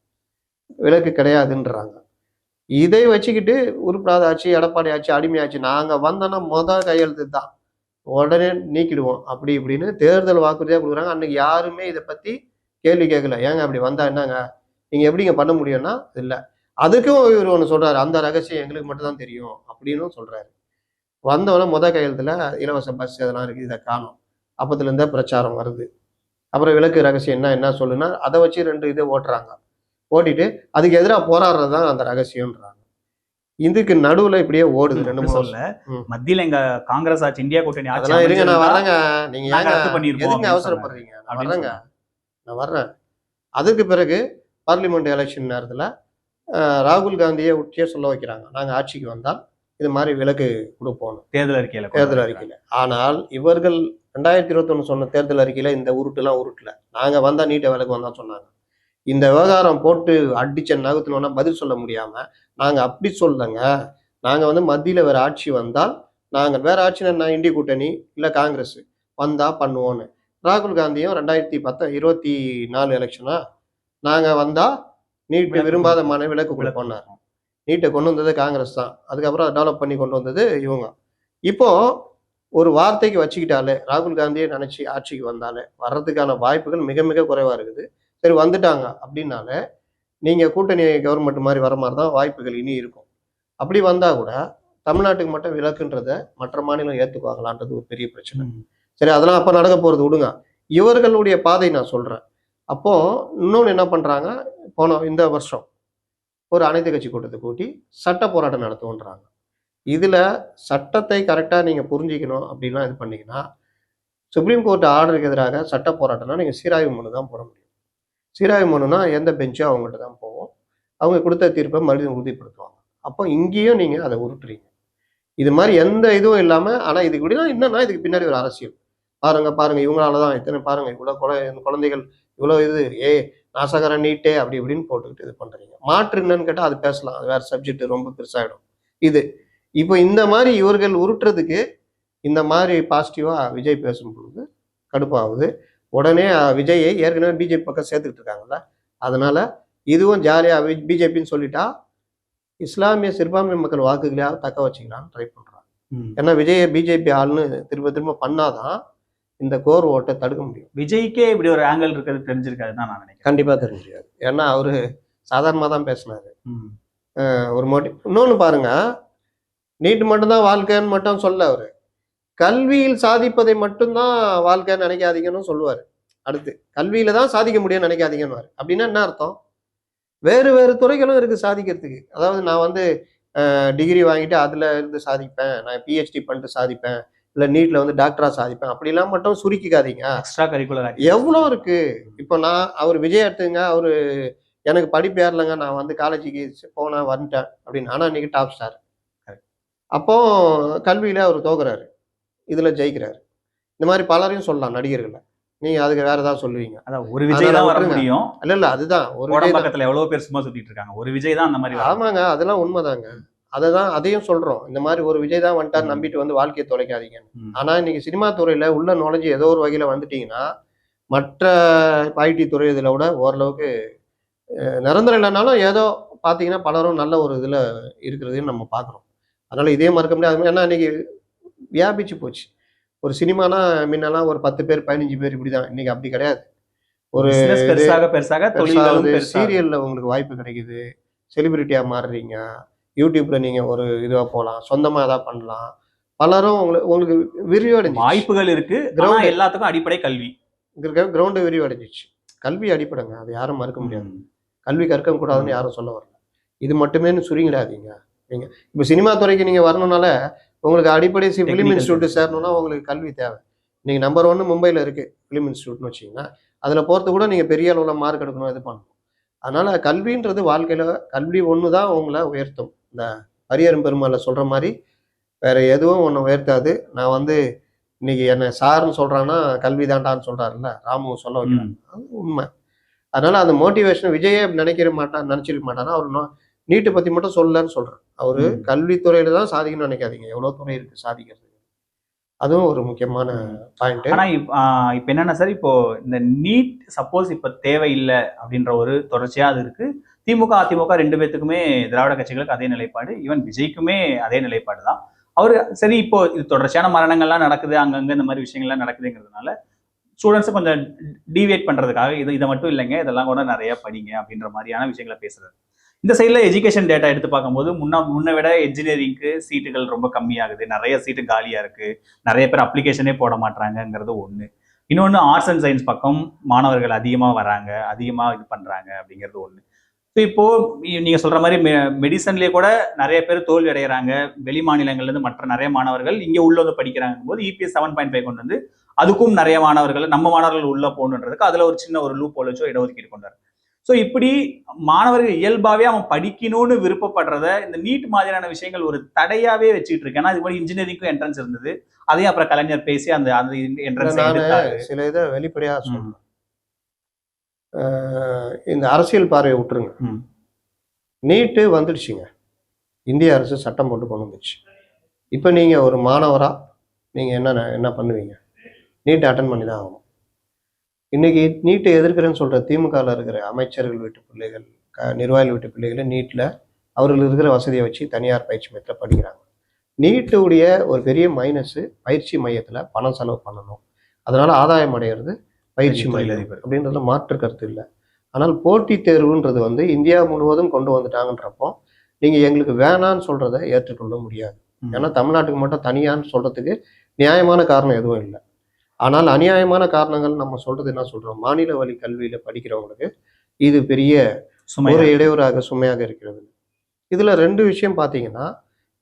விலக்கு கிடையாதுன்றாங்க. இதை வச்சுக்கிட்டு உருப்படாத ஆட்சி, எடப்பாடி ஆட்சி, அடிமை ஆட்சி, நாங்கள் வந்தோன்னா கையெழுத்து தான் உடனே நீக்கிடுவோம் அப்படி இப்படின்னு தேர்தல் வாக்குறுதியாக கொடுக்குறாங்க. அன்னைக்கு யாருமே இதை பற்றி கேள்வி கேட்கல. ஏங்க அப்படி வந்தா என்னங்க, நீங்கள் எப்படிங்க பண்ண முடியும்னா இல்லை. அதுக்கும் இவர் ஒன்று சொல்றாரு, அந்த ரகசியம் எங்களுக்கு மட்டும் தான் தெரியும் அப்படின்னு சொல்றாரு. வந்தவொடனே கையெழுத்துல இலவச பஸ் அதெல்லாம் இருக்குது, இதை காணும். அப்பத்துலேருந்தே பிரச்சாரம் வருது. அப்புறம் விலக்கு ரகசியம் என்ன சொல்லுன்னா அதை வச்சு 2 இதை ஓட்டுறாங்க. ஓட்டிட்டு அதுக்கு எதிராக போராடுறது தான் அந்த ரகசியம்ன்றாங்க. இதுக்கு நடுவுல இப்படியே ஓடுது 2-3 வருஷம். மத்தியில எங்க காங்கிரஸ் ஆட்சி, இந்தியா கூட்டணி ஆட்சி. அதெல்லாம் இருங்க, நான் வர்றேங்க. நீங்க எதுக்கு அவசரப்படுறீங்க? நான் வர்றேன். அதுக்கு பிறகு பார்லிமெண்ட் எலெக்ஷன் நேரத்துல ராகுல் காந்தியை உச்சியே சொல்ல வைக்கிறாங்க, நாங்க ஆட்சிக்கு வந்தால் இது மாதிரி விலக்கு கொடுப்போம் தேர்தல் அறிக்கையில. ஆனால் இவர்கள் 2021 சொன்ன தேர்தல் அறிக்கையில இந்த உருட்டுலாம் உருட்டல. நாங்க வந்தா நீட்டை விலக்கு வந்தா சொன்னாங்க. இந்த விவகாரம் போட்டு அடிச்ச நகத்துலன்னா பதில் சொல்ல முடியாம நாங்க அப்படி சொல்லங்க, நாங்க மத்தியில வேற ஆட்சி வந்தால் நாங்கள் வேற ஆட்சினா இந்திய கூட்டணி இல்ல காங்கிரஸ் வந்தா பண்ணுவோன்னு. ராகுல் காந்தியும் 2024 எலெக்ஷனா நாங்க வந்தா நீட்டு விரும்பாத விலக்கு கொடுப்போம்னாரு. நீட்டை கொண்டு வந்தது காங்கிரஸ் தான். அதுக்கப்புறம் அதை டெவலப் பண்ணி கொண்டு வந்தது இவங்க. இப்போ ஒரு வார்த்தைக்கு வச்சுக்கிட்டாலே ராகுல் காந்தியை நினைச்சு ஆட்சிக்கு வந்தாலே வர்றதுக்கான வாய்ப்புகள் மிக மிக குறைவா இருக்குது. சரி வந்துட்டாங்க அப்படின்னாலே நீங்க கூட்டணி கவர்மெண்ட் மாதிரி வர மாதிரி தான் வாய்ப்புகள் இனி இருக்கும். அப்படி வந்தா கூட தமிழ்நாட்டுக்கு மட்டும் விலக்குன்றத மற்ற மாநிலம் ஏற்றுக்குவாங்களான்றது ஒரு பெரிய பிரச்சனை. சரி அதெல்லாம் அப்ப நடக்க போறது விடுங்க. இவர்களுடைய பாதை நான் சொல்கிறேன். அப்போது இன்னொன்று என்ன பண்ணுறாங்க, இந்த வருஷம் ஒரு அனைத்து கட்சி கூட்டத்தை கூட்டி சட்ட போராட்டம் நடத்துவோன்றாங்க. இதில் சட்டத்தை கரெக்டாக நீங்கள் புரிஞ்சிக்கணும் அப்படின்லாம் இது பண்ணிங்கன்னா, சுப்ரீம் கோர்ட் ஆர்டருக்கு எதிராக சட்ட போராட்டம்னா நீங்கள் சீராய்வு மனு தான் போட முடியும். சீராய்வு மனுனா எந்த பெஞ்சோ அவங்கள்ட்ட தான் போவோம். அவங்க கொடுத்த தீர்ப்பை மறுபடியும் உறுதிப்படுத்துவாங்க. அப்போ இங்கேயும் நீங்கள் அதை உருட்டுறீங்க. இது மாதிரி எந்த இதுவும் இல்லாமல், ஆனால் இதுக்கு இப்படின்னா என்னன்னா, இதுக்கு பின்னாடி ஒரு அரசியல். பாருங்க இவங்களால தான் இத்தனை பாருங்க இவ்வளோ குழந்தைகள் இவ்வளோ இது நாசகர நீட்டே அப்படி இப்படின்னு போட்டுக்கிட்டு இது பண்ணுறீங்க. மாற்று என்னன்னு கேட்டால் அது பேசலாம், அது வேறு சப்ஜெக்ட் ரொம்ப பெருசாகிடும். இப்போ இந்த மாதிரி இவர்கள் உருட்டுறதுக்கு இந்த மாதிரி பாசிட்டிவாக விஜய் பேசும் பொழுது கடுப்பாகுது. உடனே விஜயை ஏற்கனவே பிஜேபி பக்கம் சேர்த்துக்கிட்டு இருக்காங்கல்ல, அதனால இதுவும் ஜாலியாக பிஜேபின்னு சொல்லிட்டா இஸ்லாமிய சிறுபான்மை மக்கள் வாக்குகளையாக தக்க வச்சுக்கலான்னு ட்ரை பண்ணுறாங்க. ஏன்னா விஜயை பிஜேபி ஆள்னு திரும்ப திரும்ப பண்ணாதான் இந்த கோர் ஓட்டை தடுக்க முடியும். விஜய்க்கே இப்படி ஒரு ஆங்கிள் இருக்கிறது தெரிஞ்சிருக்காது தான் நான் நினைக்கிறேன். கண்டிப்பாக தெரிஞ்சிருக்காது. ஏன்னா அவரு சாதாரணமாக தான் பேசினாரு. ஒரு மோட்டிவ். இன்னொன்று பாருங்க, நீட் மட்டும்தான் வாழ்க்கைன்னு மட்டும் சொல்ல, அவரு கல்வியில் சாதிப்பதை மட்டும்தான் வாழ்க்கைன்னு நினைக்காதீங்கன்னு சொல்லுவார். அடுத்து கல்வியில தான் சாதிக்க முடியும்னு நினைக்காதீங்கன்னு. அப்படின்னா என்ன அர்த்தம்? வேறு வேறு துறைகளும் இருக்கு சாதிக்கிறதுக்கு. அதாவது நான் டிகிரி வாங்கிட்டு அதுல இருந்து சாதிப்பேன், நான் பிஹெச்டி பண்ணிட்டு சாதிப்பேன், இல்லை நீட்ல டாக்டரா சாதிப்பேன், அப்படிலாம் மட்டும் சுருக்கிக்காதீங்க. எக்ஸ்ட்ரா கரிக்குலர் எவ்வளோ இருக்கு. இப்போ அவர் விஜய் எடுத்துங்க, அவரு எனக்கு படிப்பு ஏறலைங்க, நான் காலேஜுக்கு போனேன் வந்துட்டேன் அப்படின்னு. ஆனால் இன்னைக்கு டாப் ஸ்டார். அப்போ கல்வியில அவர் தோக்குறாரு, இதுல ஜெயிக்கிறாரு. இந்த மாதிரி பலரையும் சொல்லலாம் நடிகர்களை. நீங்க அதுக்கு வேற ஏதாவது சொல்லுவீங்க. அதான் ஒரு விஜய் தான் வர முடியும். இல்ல அதுதான் ஒரு பக்கத்துல எவ்வளவு பேர் சும்மா சுத்திட்டு இருக்காங்க, ஒரு விஜய் தான் அந்த மாதிரி. ஆமாங்க, அதெல்லாம் உண்மைதாங்க. அதையும் சொல்றோம். இந்த மாதிரி ஒரு விஜய் தான் வந்துட்டார் நம்பிட்டு வாழ்க்கையை தொலைக்காதீங்க. ஆனா இன்னைக்கு சினிமா துறையில உள்ள நுழைஞ்சு ஏதோ ஒரு வகையில வந்துட்டீங்கன்னா, மற்ற ஐடி துறை இதுல விட ஓரளவுக்கு நிரந்தரம் இல்லைனாலும் ஏதோ பாத்தீங்கன்னா பலரும் நல்ல ஒரு இதுல இருக்கிறதையும் நம்ம பாக்குறோம். அதனால இதே மறக்க முடியாது. ஏன்னா இன்னைக்கு வியாபிச்சு போச்சு. ஒரு சினிமானா முன்னெல்லாம் ஒரு 10 பேர் 15 பேர் இப்படிதான். இன்னைக்கு அப்படி கிடையாது. ஒரு சீரியல்ல உங்களுக்கு வாய்ப்பு கிடைக்குது, செலிபிரிட்டியா மாறுறீங்க, யூடியூப்ல நீங்க ஒரு இதுவா போகலாம், சொந்தமா ஏதாவது பண்ணலாம். பலரும் உங்களுக்கு விரிவடைஞ்சு வாய்ப்புகள் இருக்கு. எல்லாத்துக்கும் அடிப்படை கல்வி. கிரவுண்டு விரிவடைஞ்சிச்சு. கல்வி அடிப்படைங்க, அது யாரும் மறுக்க முடியாது. கல்வி கற்க கூடாதுன்னு யாரும் சொல்ல வரல. இது மட்டுமே சுருங்கிடாதீங்க. நீங்க இப்போ சினிமா துறைக்கு நீங்க வரணும்னால உங்களுக்கு அடிப்படை ஃபிலிம் இன்ஸ்டியூட் சேரணும்னா உங்களுக்கு கல்வி தேவை. நீங்க நம்பர் 1 மும்பையில் இருக்கு ஃபிலிம் இன்ஸ்டியூட்னு வச்சிங்கன்னா, அதில் போகிறது கூட நீங்கள் பெரிய அளவில் மார்க் எடுக்கணும், இது பண்ணணும். அதனால கல்வின்றது வாழ்க்கையில் கல்வி ஒன்று தான் உங்களை உயர்த்தும். இந்த ஹரிஹரன் பெருமாளை சொல்கிற மாதிரி வேற எதுவும் ஒன்று உயர்த்தாது. நான் இன்னைக்கு என்னை சார்னு சொல்கிறான்னா கல்வி தாண்டான்னு சொல்கிறாருல்ல, ராமு சொல்ல வைக்கிறாங்க, அது உண்மை. அதனால அந்த மோட்டிவேஷன் விஜயே நினச்சிருக்க மாட்டானா. அவர் நீட்டை பற்றி மட்டும் சொல்லலன்னு சொல்கிறேன். அவரு கல்வித்துறையில தான் சாதிக்கணும்னு நினைக்காதீங்க, எவ்வளோ துறை இருக்கு சாதிக்கிறது. அதுவும் ஒரு முக்கியமான பாயிண்ட். ஆனா இப்ப என்னன்னா சார், இப்போ இந்த நீட் சப்போஸ் இப்ப தேவையில்லை அப்படின்ற ஒரு தொடர்ச்சியா அது இருக்கு. திமுக அதிமுக 2 பேத்துக்குமே, திராவிட கட்சிகளுக்கு அதே நிலைப்பாடு, ஈவன் விஜய்க்குமே அதே நிலைப்பாடு தான். அவரு சரி இப்போ இது தொடர்ச்சியான மரணங்கள்லாம் நடக்குது, அங்கங்க இந்த மாதிரி விஷயங்கள்லாம் நடக்குதுங்கிறதுனால ஸ்டூடெண்ட்ஸை கொஞ்சம் டீவியேட் பண்றதுக்காக இதை மட்டும் இல்லைங்க, இதெல்லாம் கூட நிறைய படிங்க அப்படின்ற மாதிரியான விஷயங்களை பேசுறது. இந்த சைடில் எஜுகேஷன் டேட்டா எடுத்து பார்க்கும்போது முன்னை விட என்ஜினியரிங்க்கு சீட்டுகள் ரொம்ப கம்மியாகுது, நிறைய சீட்டு காலியாக இருக்குது, நிறைய பேர் அப்ளிகேஷனே போட மாட்டாங்கங்கிறது ஒன்று. இன்னொன்று ஆர்ட்ஸ் அண்ட் சயின்ஸ் பக்கம் மாணவர்கள் அதிகமாக வராங்க, அதிகமாக இது பண்ணுறாங்க அப்படிங்கிறது ஒன்று. ஸோ இப்போது நீங்கள் சொல்கிற மாதிரி மெடிசன்லேயே கூட நிறைய பேர் தோல்வி அடைகிறாங்க. வெளி மாநிலங்கள்லேருந்து மற்ற நிறைய மாணவர்கள் இங்கே உள்ள படிக்கிறாங்க போது EPS 7.5 கொண்டு அதுக்கும் நிறைய மாணவர்கள் நம்ம மாணவர்கள் உள்ளே போகணுன்றதுக்கு அதில் ஒரு சின்ன ஒரு லூப் ஹோல் வச்சோ இடஒதுக்கீடு கொண்டாரு. ஸோ இப்படி மாணவர்கள் இயல்பாகவே அவன் படிக்கணும்னு விருப்பப்படுறத இந்த நீட் மாதிரியான விஷயங்கள் ஒரு தடையாவே வச்சுட்டு இருக்கு. ஏன்னா இது மாதிரி இன்ஜினியரிங்க்கும் என்ட்ரன்ஸ் இருந்தது, அதையும் அப்புறம் கலைஞர் பேசி அந்த என்ட்ரன்ஸ் சில இதை வெளிப்படையா சொல்றேன். இந்த அரசியல் பார்வையை விட்டுருங்க. நீட்டு வந்துடுச்சுங்க, இந்திய அரசு சட்டம் போட்டு கொண்டு வந்துடுச்சு. இப்போ நீங்க ஒரு மாணவரா நீங்க என்ன பண்ணுவீங்க? நீட் அட்டன் பண்ணி தான் ஆகணும். இன்னைக்கு நீட்டை எதிர்க்கிறேன்னு சொல்ற திமுகவில் இருக்கிற அமைச்சர்கள் வீட்டு பிள்ளைகள், நிர்வாகிகள் வீட்டு பிள்ளைகளை நீட்டில் அவர்கள் இருக்கிற வசதியை வச்சு தனியார் பயிற்சி மையத்தில் படிக்கிறாங்க. நீட்டுடைய ஒரு பெரிய மைனஸு பயிற்சி மையத்தில் பணம் செலவு பண்ணணும், அதனால ஆதாயம் அடைகிறது பயிற்சி மையம் அப்படின்றதுல மாற்று கருத்து இல்லை. ஆனால் போட்டித் தேர்வுன்றது இந்தியா முழுவதும் கொண்டு வந்துட்டாங்கன்றப்போ நீங்கள் எங்களுக்கு வேணான்னு சொல்றதை ஏற்றுக்கொள்ள முடியாது. ஏன்னா தமிழ்நாட்டுக்கு மட்டும் தனியான்னு சொல்றதுக்கு நியாயமான காரணம் எதுவும் இல்லை. ஆனால் அநியாயமான காரணங்கள் நம்ம சொல்றது என்ன சொல்றோம், மாநில வழி கல்வியில படிக்கிறவங்களுக்கு இது பெரிய சுமை. ஒரு இடையூறாக சுமையாக இருக்கிறது. இதுல 2 விஷயம் பார்த்தீங்கன்னா,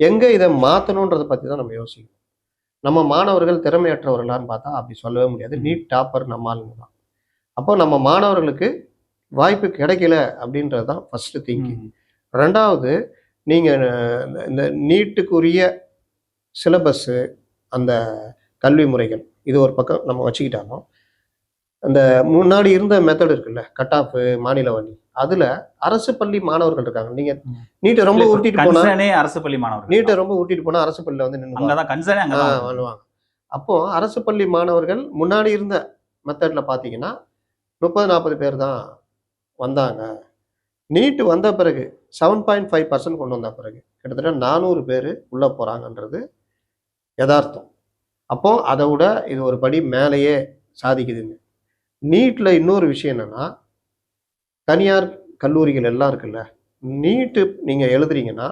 எங்க இதை மாத்தணுன்றதை பத்தி தான் நம்ம யோசிக்கணும். நம்ம மாணவர்கள் திறமையற்றவர்களான்னு பார்த்தா அப்படி சொல்லவே முடியாது. நீட் டாப்பர் நம்ம ஆளுங்க தான். அப்போ நம்ம மாணவர்களுக்கு வாய்ப்பு கிடைக்கல அப்படின்றது தான் ஃபர்ஸ்ட் திங்கிங். 2வது, நீங்க இந்த நீட்டுக்குரிய சிலபஸ்ஸு, அந்த கல்வி முறைகள் இது ஒரு பக்கம் நம்ம வச்சுக்கிட்டாலும், அந்த முன்னாடி இருந்த மெத்தட் இருக்குல்ல, கட் ஆஃப் மாநில வழி, அதுல அரசு பள்ளி மாணவர்கள் இருக்காங்க. நீங்க நீட்டை ரொம்ப உருட்டிட்டு போனா, அரசு பள்ளி மாணவர்கள் நீட்டை ரொம்ப உருட்டிட்டு போனா அரசு பள்ளியில வந்து நின்று அங்கதான் கன்சர்னே அங்கதான் பண்ணுவாங்க. அப்போ அரசு பள்ளி மாணவர்கள் முன்னாடி இருந்த மெத்தட்ல பாத்தீங்கன்னா 30-40 பேர் தான் வந்தாங்க. நீட்டு வந்த பிறகு 7.5% கொண்டு வந்த பிறகு கிட்டத்தட்ட 400 பேர் உள்ள போறாங்கன்றது யதார்த்தம். அப்போ அதை விட இது ஒரு படி மேலேயே சாதிக்குதுங்க. நீட்ல இன்னொரு விஷயம் என்னன்னா, தனியார் கல்லூரிகள் எல்லாம் இருக்குல்ல, நீட்டு நீங்க எழுதுறீங்கன்னா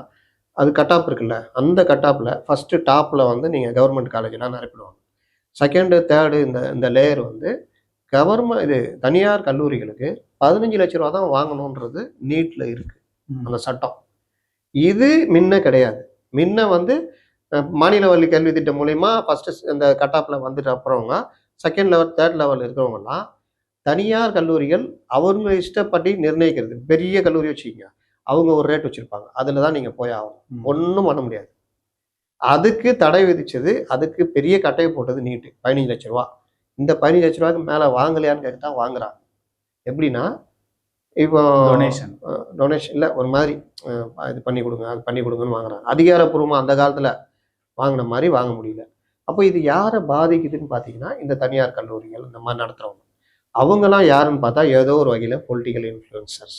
அது கட் ஆஃப் இருக்குல்ல, அந்த கட் ஆஃப்ல ஃபர்ஸ்ட் டாப்ல வந்து நீங்க கவர்மெண்ட் காலேஜ்லாம் நிரப்பிடுவாங்க. செகண்டு தேர்டு இந்த லேயர் வந்து இது தனியார் கல்லூரிகளுக்கு 15 லட்ச ரூபா தான் வாங்கணுன்றது நீட்ல இருக்கு அந்த சட்டம். இது முன்ன கிடையாது. முன்ன வந்து மாநில வழி கல்வி திட்டம் மூலயமா ஃபர்ஸ்ட் இந்த கட் ஆஃப்ல வந்துட்டு அப்புறவங்க செகண்ட் லெவல் தேர்ட் லெவல் இருக்கிறவங்கலாம் தனியார் கல்லூரிகள் அவங்க இஷ்டப்படி நிர்ணயிக்கிறது. பெரிய கல்லூரி வச்சுக்கிங்க, அவங்க ஒரு ரேட் வச்சிருப்பாங்க, அதில் தான் நீங்கள் போய் ஆகணும், ஒன்றும் பண்ண முடியாது. அதுக்கு தடை விதிச்சது, அதுக்கு பெரிய கட்டையை போட்டது நீட்டு. 15 லட்ச ரூபா. இந்த 15 லட்ச ரூபாய்க்கு மேலே வாங்கலையான்னு கேட்டா வாங்குறாங்க. எப்படின்னா, இப்போ டொனேஷன் இல்லை, ஒரு மாதிரி இது பண்ணி கொடுங்க அது பண்ணி கொடுங்கன்னு வாங்குறாங்க. அதிகாரப்பூர்வமாக அந்த காலத்தில் வாங்கின மாதிரி வாங்க முடியல. அப்போ இது யாரை பாதிக்குதுன்னு பார்த்தீங்கன்னா, இந்த தனியார் கல்லூரிகள் இந்த மாதிரி நடத்துகிறவங்க. அவங்கெல்லாம் யாருன்னு பார்த்தா ஏதோ ஒரு வகையில் பொலிட்டிக்கல் இன்ஃப்ளூயன்சர்ஸ்,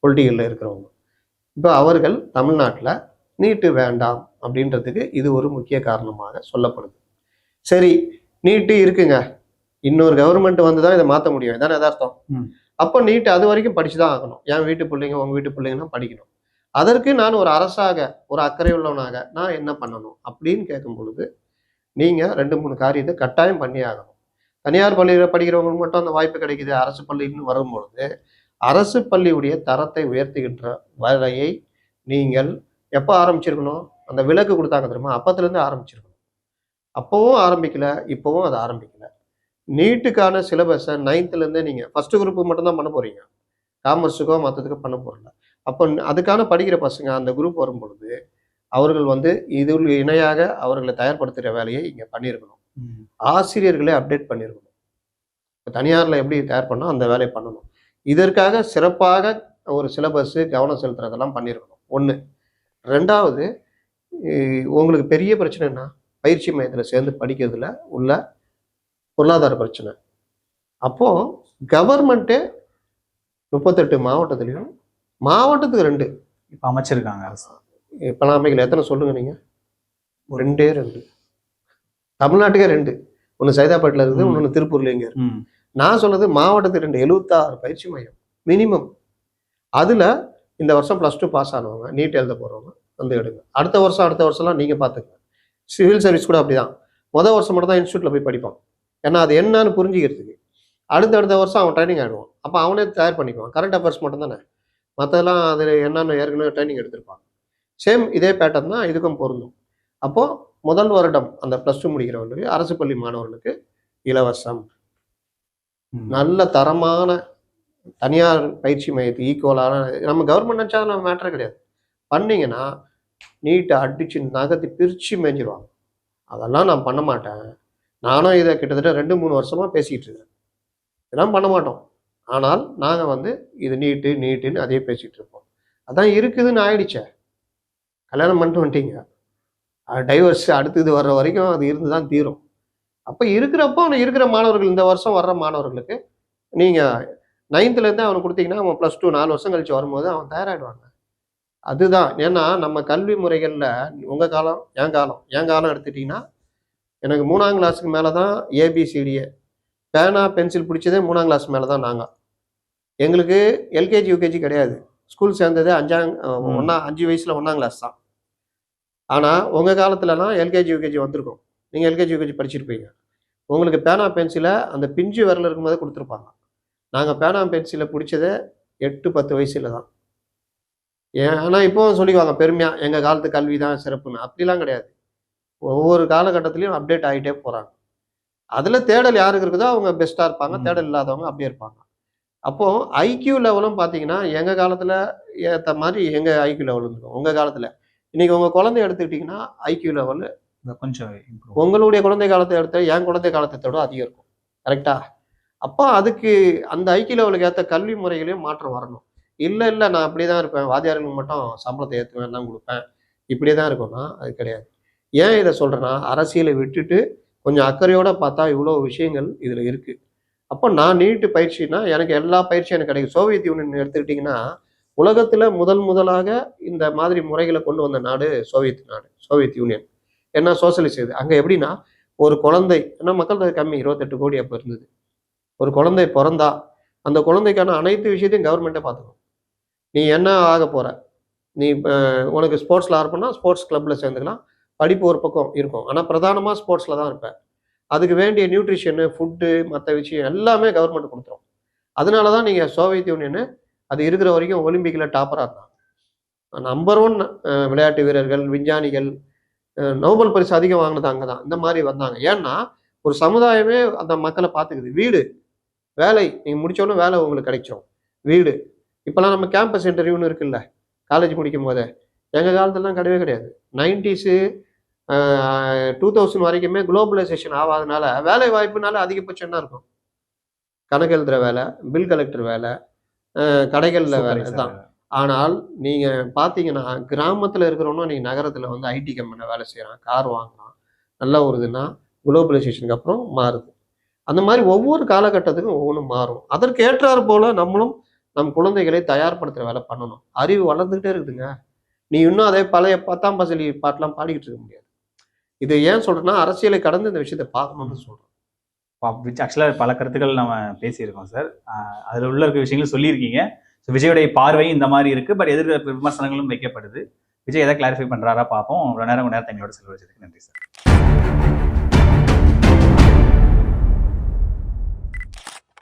பொலிட்டிக்கலில் இருக்கிறவங்க. இப்போ அவர்கள் தமிழ்நாட்டில் நீட்டு வேண்டாம் அப்படின்றதுக்கு இது ஒரு முக்கிய காரணமாக சொல்லப்படுது. சரி, நீட்டு இருக்குங்க, இன்னொரு கவர்மெண்ட் வந்து தான் இதை மாற்ற முடியும், இதான யதார்த்தம். அப்போ நீட்டு அது வரைக்கும் படிச்சு தான் ஆகணும். என் வீட்டு பிள்ளைங்க உங்கள் வீட்டு பிள்ளைங்கன்னா படிக்கணும். அதற்கு நான் ஒரு அரசாக, ஒரு அக்கறை உள்ளவனாக நான் என்ன பண்ணணும் அப்படின்னு கேட்கும் பொழுது, நீங்கள் 2-3 காரியத்தை கட்டாயம் பண்ணி ஆகணும். தனியார் பள்ளியில் படிக்கிறவங்களுக்கு மட்டும் அந்த வாய்ப்பு கிடைக்குது, அரசு பள்ளின்னு வரும்பொழுது அரசு பள்ளியுடைய தரத்தை உயர்த்துகின்ற வேலையை நீங்கள் எப்போ ஆரம்பிச்சிருக்கணும்? அந்த விலக்கு கொடுத்தாங்க தெரியுமா, அப்பத்துலேருந்து ஆரம்பிச்சிருக்கணும். அப்போவும் ஆரம்பிக்கல, இப்போவும் அதை ஆரம்பிக்கல. நீட்டுக்கான சிலபஸை 9th நீங்கள் ஃபர்ஸ்ட் குரூப்பு மட்டும்தான் பண்ண போகிறீங்க, காமர்ஸுக்கோ மற்றதுக்கோ பண்ண போகிறல. அப்போ அதுக்கான படிக்கிற பசங்க அந்த குரூப் வரும் பொழுது அவர்கள் வந்து இதில் இணையாக அவர்களை தயார்படுத்துகிற வேலையை இங்கே பண்ணியிருக்கணும். ஆசிரியர்களே அப்டேட் பண்ணியிருக்கணும். இப்போ தனியாரில் எப்படி தயார் பண்ணோம் அந்த வேலையை பண்ணணும். இதற்காக சிறப்பாக ஒரு சிலபஸ்ஸு கவனம் செலுத்துறதெல்லாம் பண்ணியிருக்கணும். 1. 2வது, உங்களுக்கு பெரிய பிரச்சனை என்ன, பயிற்சி மையத்தில் சேர்ந்து படிக்கிறதுல உள்ள பொருளாதார பிரச்சனை. அப்போது கவர்மெண்ட்டே 38 மாவட்டத்துலேயும், மாவட்டத்துக்கு 2 இப்போ அமைச்சிருக்காங்க அரசு. இப்போ அமைக்கல, எத்தனை சொல்லுங்க நீங்கள்? 2 தமிழ்நாட்டுக்கே 2. ஒன்று சைதாப்பேட்டில் இருக்குது, இன்னொன்று திருப்பூர்ல எங்கே இருக்கு. நான் சொல்றது மாவட்டத்துக்கு 2, 76 பயிற்சி மையம் மினிமம். அதில் இந்த வருஷம் +2 பாஸ் ஆனவங்க, நீட் எழுத போகிறவங்க வந்து எடுங்க. அடுத்த வருஷம்லாம் நீங்கள் பார்த்துங்க. சிவில் சர்வீஸ் கூட அப்படிதான். முதல் வருஷம் மட்டும் தான் இன்ஸ்டியூட்டில் போய் படிப்பான், ஏன்னா அது என்னன்னு புரிஞ்சுக்கிறதுக்கு. அடுத்த வருஷம் அவன் ட்ரைனிங் ஆகிடுவான். அப்போ அவனே தயார் பண்ணிக்குவான். கரண்ட் அஃபேர்ஸ் மட்டும் தானே, மற்றதெல்லாம் அதில் என்னென்னு ஏற்கனவே ட்ரைனிங் எடுத்திருப்பான். சேம் இதே பேட்டர்ன் தான் இதுக்கும் பொருந்தும். அப்போது முதல் வருடம் அந்த +2 முடிக்கிறவங்களுக்கு, அரசு பள்ளி மாணவர்களுக்கு இலவசம். நல்ல தரமான தனியார் பயிற்சி மையத்துக்கு ஈக்குவலான, நம்ம கவர்மெண்ட் நினச்சா நம்ம மேட்டரே கிடையாது. பண்ணிங்கன்னா நீட்டை அடித்து நகர்த்தி பிரித்து மேய்ஞ்சிருவாங்க. அதெல்லாம் நான் பண்ண மாட்டேன். நானும் இதை கிட்டத்தட்ட 2-3 வருஷமாக பேசிக்கிட்டு இருக்கேன். இதெல்லாம் பண்ண மாட்டோம். ஆனால் நாங்கள் வந்து இது நீட்டுன்னு அதே பேசிகிட்டு இருப்போம். அதான் இருக்குதுன்னு ஆயிடுச்சே. கல்யாணம் பண்ணிட்டு வந்துட்டீங்க, டைவர்ஸ் அடுத்தது வர்ற வரைக்கும் அது இருந்து தான் தீரும். அப்போ இருக்கிறப்போ இருக்கிற மாணவர்கள், இந்த வருஷம் வர்ற மாணவர்களுக்கு நீங்கள் 9th அவனுக்கு கொடுத்தீங்கன்னா அவன் +2 4 வருஷம் கழிச்சு வரும்போது அவன் தயாராகிடுவாங்க. அதுதான். ஏன்னா நம்ம கல்வி முறைகளில் உங்கள் காலம் என் காலம் எடுத்துட்டிங்கன்னா, எனக்கு 3ஆம் கிளாஸுக்கு மேலே தான் ஏபிசிடியே, பேனா பென்சில் பிடிச்சதே 3ஆம் கிளாஸ் மேலே தான். எங்களுக்கு எல்கேஜி யூகேஜி கிடையாது. ஸ்கூல் சேர்ந்ததே 5 வயசில் 1ஆம் கிளாஸ் தான். ஆனால் உங்கள் காலத்துலலாம் எல்கேஜி யூகேஜி வந்திருக்கும். நீங்கள் எல்கேஜி யூகேஜி படிச்சிருப்பீங்க. உங்களுக்கு பேனா பென்சிலை அந்த பிஞ்சு விரல் இருக்கும்போதே கொடுத்துருப்பாங்க. நாங்கள் பேனா பென்சிலை பிடிச்சதே 8-10 வயசுல தான். ஆனால் இப்போவும் சொல்லிக்குவாங்க பெருமையாக, எங்கள் காலத்து கல்வி தான் சிறப்புன்னு. அப்படிலாம் கிடையாது. ஒவ்வொரு காலகட்டத்திலையும் அப்டேட் ஆகிட்டே போகிறாங்க. அதில் தேடல் யாருக்கு இருக்குதோ அவங்க பெஸ்ட்டாக இருப்பாங்க, தேடல் இல்லாதவங்க அப்படியே இருப்பாங்க. அப்போது ஐக்யூ லெவலும் பார்த்தீங்கன்னா எங்கள் காலத்தில் ஏற்ற மாதிரி எங்கள் ஐக்யூ லெவல் இருக்கும். உங்கள் காலத்தில் இன்றைக்கி உங்கள் குழந்தைய எடுத்துக்கிட்டிங்கன்னா ஐக்யூ லெவலு கொஞ்சம் உங்களுடைய குழந்தை காலத்தை எடுத்த என் குழந்தை காலத்தை விட அதிகம் இருக்கும். கரெக்டா? அப்போ அதுக்கு அந்த ஐக்கிய லெவலுக்கு ஏற்ற கல்வி முறைகளையும் மாற்றம் வரணும். இல்லை நான் அப்படியே தான் இருப்பேன், வாத்தியார்களுக்கு மட்டும் சம்பளத்தை ஏற்றுவேன் தான் கொடுப்பேன், இப்படியே தான் இருக்கும்னா அது கிடையாது. ஏன் இதை சொல்கிறேன்னா, அரசியலை விட்டுட்டு கொஞ்சம் அக்கறையோடு பார்த்தா இவ்வளோ விஷயங்கள் இதில் இருக்குது. அப்போ நான் நீட்டு பயிற்சினா எனக்கு எல்லா பயிற்சியும் எனக்கு கிடைக்கும். சோவியத் யூனியன் எடுத்துக்கிட்டிங்கன்னா உலகத்தில் முதலாக இந்த மாதிரி முறைகளை கொண்டு வந்த நாடு சோவியத் யூனியன். என்ன சோசியலிஸ்ட் இது. அங்கே எப்படின்னா ஒரு குழந்தை, ஏன்னா மக்கள் தொகை கம்மி, 28 கோடி அப்போ இருந்தது. ஒரு குழந்தை பிறந்தா அந்த குழந்தைக்கான அனைத்து விஷயத்தையும் கவர்மெண்ட்டே பார்த்துக்கணும். நீ என்ன ஆக போகிற, நீ உனக்கு ஸ்போர்ட்ஸில் ஆர்ப்பனா ஸ்போர்ட்ஸ் கிளப்பில் சேர்ந்துக்கலாம், படிப்பு ஒரு பக்கம் இருக்கும், ஆனால் பிரதானமாக ஸ்போர்ட்ஸில் தான் இருப்பேன். அதுக்கு வேண்டிய நியூட்ரிஷனு, ஃபுட்டு, மற்ற விஷயம் எல்லாமே கவர்மெண்ட் கொடுத்துரும். அதனால தான் நீங்கள் சோவியத் யூனியனு அது இருக்கிற வரைக்கும் ஒலிம்பிக்கில் டாப்பராக இருந்தாங்க. நம்பர் 1 விளையாட்டு வீரர்கள், விஞ்ஞானிகள், நோபல் பரிசு அதிகம் வாங்கினது அங்கே தான். இந்த மாதிரி வந்தாங்க. ஏன்னா ஒரு சமுதாயமே அந்த மக்களை பார்த்துக்குது. வீடு, வேலை, நீங்கள் முடித்தோடனே வேலை உங்களுக்கு கிடைச்சிடும். வீடு, இப்போலாம் நம்ம கேம்பஸ் இன்டர்வியூன்னு இருக்குல்ல, காலேஜ் முடிக்கும் போதே. எங்கள் காலத்துலலாம் கிடையவே கிடையாது. 90s 2000 வரைக்குமே குளோபலைசேஷன் ஆகாதனால வேலை வாய்ப்புனால அதிகபட்சம் என்ன இருக்கும்? கணக்கு எழுதுகிற வேலை, பில் கலெக்டர் வேலை, கடைகளில் வேலை தான். ஆனால் நீங்கள் பார்த்தீங்கன்னா கிராமத்தில் இருக்கிறவனும் நீங்கள் நகரத்தில் வந்து ஐடி கம்பெனியில் வேலை செய்கிறான், கார் வாங்குறான், நல்லா வருதுன்னா குளோபலைசேஷனுக்கு அப்புறம் மாறுது. அந்த மாதிரி ஒவ்வொரு காலகட்டத்துக்கும் ஒவ்வொன்றும் மாறும். அதற்கு ஏற்றாறு போல் நம்மளும் நம் குழந்தைகளை தயார்படுத்துகிற வேலை பண்ணணும். அறிவு வளர்ந்துக்கிட்டே இருக்குதுங்க. நீ இன்னும் அதே பழைய 10ஆம் பசலி பாட்டெலாம் பாடிக்கிட்டு இருக்க முடியாது. இது ஏன் சொல்கிறேன்னா அரசியலை கடந்து இந்த விஷயத்தை பார்க்கணும்னு சொல்கிறேன். ஆக்சுவலாக பல கருத்துக்கள் நம்ம பேசியிருக்கோம் சார். அதில் உள்ள இருக்க விஷயங்களும் சொல்லியிருக்கீங்க. ஸோ விஜயோடைய பார்வையும் இந்த மாதிரி இருக்குது, பட் எதிர்ப்பு விமர்சனங்களும் வைக்கப்படுது. விஜய் எதை கிளாரிஃபை பண்ணுறாரா பார்ப்போம். இவ்வளோ நேரம் எங்களோட செலவழிச்சதுக்கு நன்றி சார்.